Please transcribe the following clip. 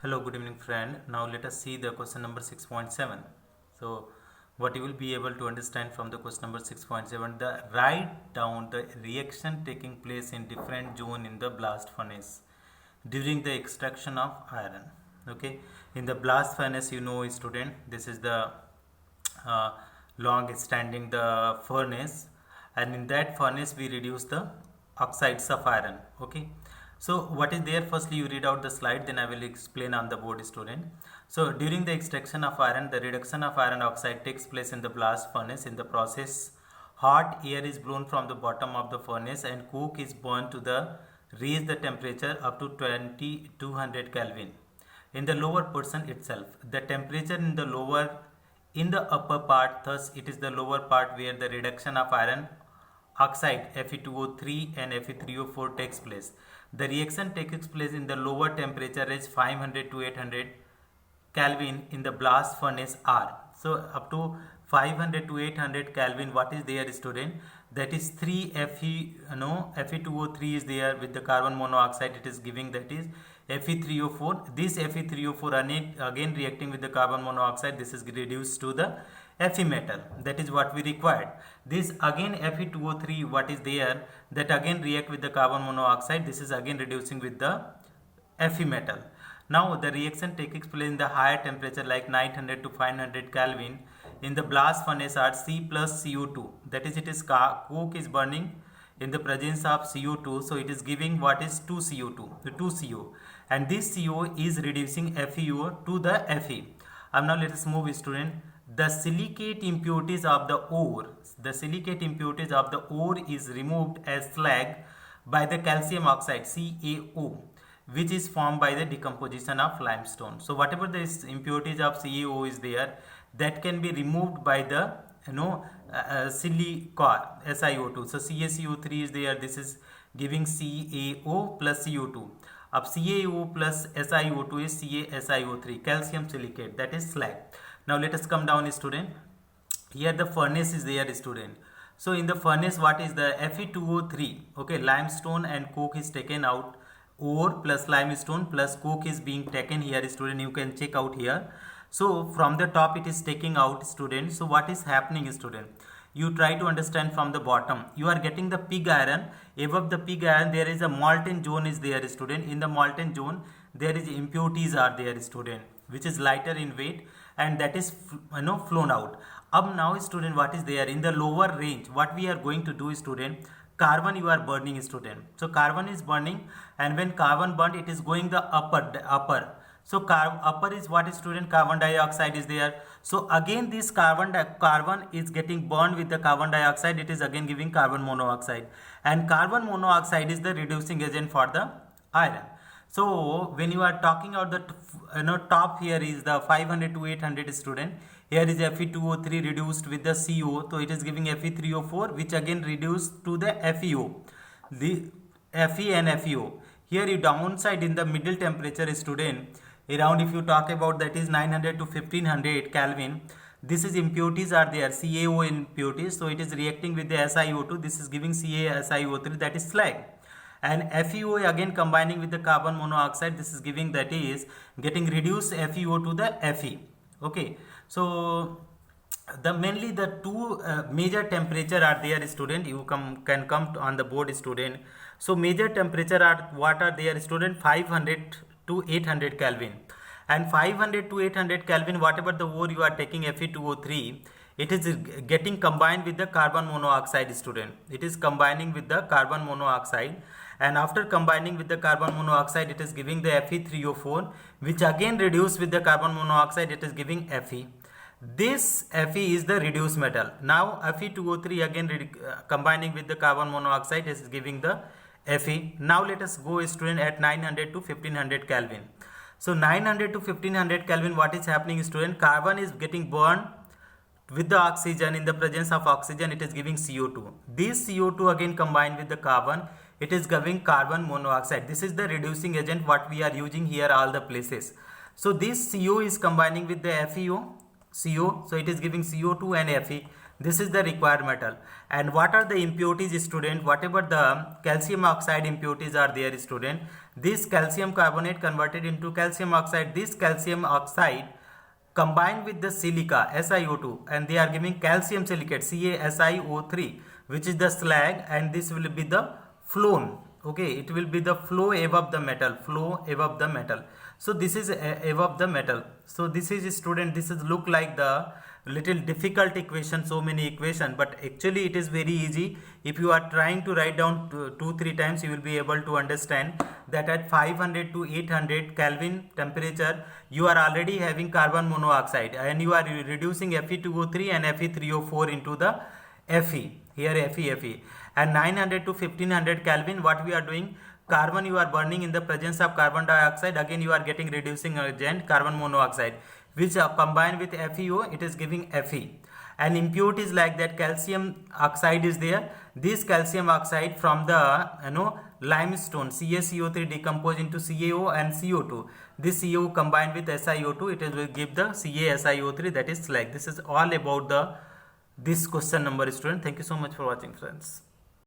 Hello, good evening friend. Now let us see the question number 6.7. So what you will be able to understand from the question number 6.7, the write down the reaction taking place in different zone in the blast furnace during the extraction of iron. Okay, in the blast furnace, student, this is the uh, long standing the furnace, and in that furnace we reduce the oxides of iron. Okay, so what is there, firstly you read out the slide, then I will explain on the board, student. So during the extraction of iron, the reduction of iron oxide takes place in the blast furnace. In the process, hot air is blown from the bottom of the furnace and coke is burned to the raise the temperature up to 2200 Kelvin. In the lower portion itself, the temperature in the upper part, thus it is the lower part where the reduction of iron oxide Fe2O3 and Fe3O4 takes place. The reaction takes place in the lower temperature is 500 to 800 Kelvin in the blast furnace R. So up to 500 to 800 Kelvin, what is there, student? That is 3 Fe2O3 is there with the carbon monoxide. It is giving, that is Fe3O4. This Fe3O4 again reacting with the carbon monoxide. This is reduced to the Fe metal. That is what we required. This again Fe2O3, what is there, that again react with the carbon monoxide. This is again reducing with the Fe metal. Now the reaction takes place in the higher temperature like 900 to 500 Kelvin in the blast furnace are C plus CO2. That is, it is coke is burning in the presence of CO2. So it is giving what is 2 CO2, the 2 CO, and this CO is reducing FeO to the Fe. Now let us move, student. The silicate impurities of the ore, is removed as slag by the calcium oxide CaO, which is formed by the decomposition of limestone. So whatever the impurities of CaO is there, that can be removed by the silicon SiO2. So CaCO3 is there. This is giving CaO plus CO2. अब CaO plus SiO2 is CaSiO3, calcium silicate, that is slag. Now let us come down, student. Here the furnace is there, student. So in the furnace, what is the Fe2O3? Okay, limestone and coke is taken out. Ore plus limestone plus coke is being taken here, student. You can check out here. So from the top it is taking out, student. So what is happening, student? You try to understand from the bottom. You are getting the pig iron. Above the pig iron there is a molten zone is there, student. In the molten zone there is impurities are there, student, which is lighter in weight, and that is flown out. Up now, student, what is there in the lower range? What we are going to do, student? Carbon you are burning, student. So carbon is burning, and when carbon burnt, it is going the upper. So upper is what is, student? Carbon dioxide is there. So again this carbon is getting burned with the carbon dioxide. It is again giving carbon monoxide, and carbon monoxide is the reducing agent for the iron. So when you are talking about the top, here is the 500 to 800, student. Here is Fe2O3 reduced with the CO, so it is giving Fe3O4, which again reduced to the FeO, the Fe and FeO. Here you downside in the middle temperature, student, around, if you talk about, that is 900 to 1500 Kelvin. This is impurities are there, CaO impurities, so it is reacting with the SiO2. This is giving CaSiO3, that is slag. And FeO again combining with the carbon monoxide, this is giving, that is getting reduced FeO to the Fe. Okay, so mainly the two major temperature are there, student. You can come on the board, student. So major temperature are what are there, student? 500 to 800 Kelvin, and 500 to 800 Kelvin, whatever the ore you are taking Fe2O3, it is getting combined with the carbon monoxide, student. It is combining with the carbon monoxide, and after combining with the carbon monoxide, it is giving the Fe3O4, which again reduced with the carbon monoxide, it is giving Fe. This Fe is the reduced metal. Now Fe2O3 again combining with the carbon monoxide is giving the Fe. Now let us go, student, at 900 to 1500 Kelvin. So 900 to 1500 Kelvin, what is happening, student? Carbon is getting burned with the oxygen. In the presence of oxygen, it is giving CO2. This CO2 again combined with the carbon, it is giving carbon monoxide. This is the reducing agent what we are using here all the places. So this CO is combining with the FeO, CO, so it is giving CO2 and Fe. This is the required metal. And what are the impurities, student? Whatever the calcium oxide impurities are there, student, this calcium carbonate converted into calcium oxide. This calcium oxide combined with the silica SiO2, and they are giving calcium silicate CaSiO3, which is the slag, and this will be the phloem. Okay, it will be the flow above the metal, flow above the metal. So this is above the metal. So this is, student, this is look like the little difficult equation, so many equation, but actually it is very easy. If you are trying to write down 2-3 times, you will be able to understand that at 500 to 800 Kelvin temperature, you are already having carbon monoxide, and you are reducing Fe2O3 and Fe3O4 into the Fe, here Fe. And 900 to 1500 Kelvin, what we are doing, carbon you are burning in the presence of carbon dioxide, again you are getting reducing agent carbon monoxide, which combined with FeO, it is giving Fe. And impurities like that calcium oxide is there. This calcium oxide from the limestone CaCO3 decompose into CaO and CO2. This CO combined with SiO2, it will give the CaSiO3, that is slag. This is all about this question number, student. Thank you so much for watching, friends.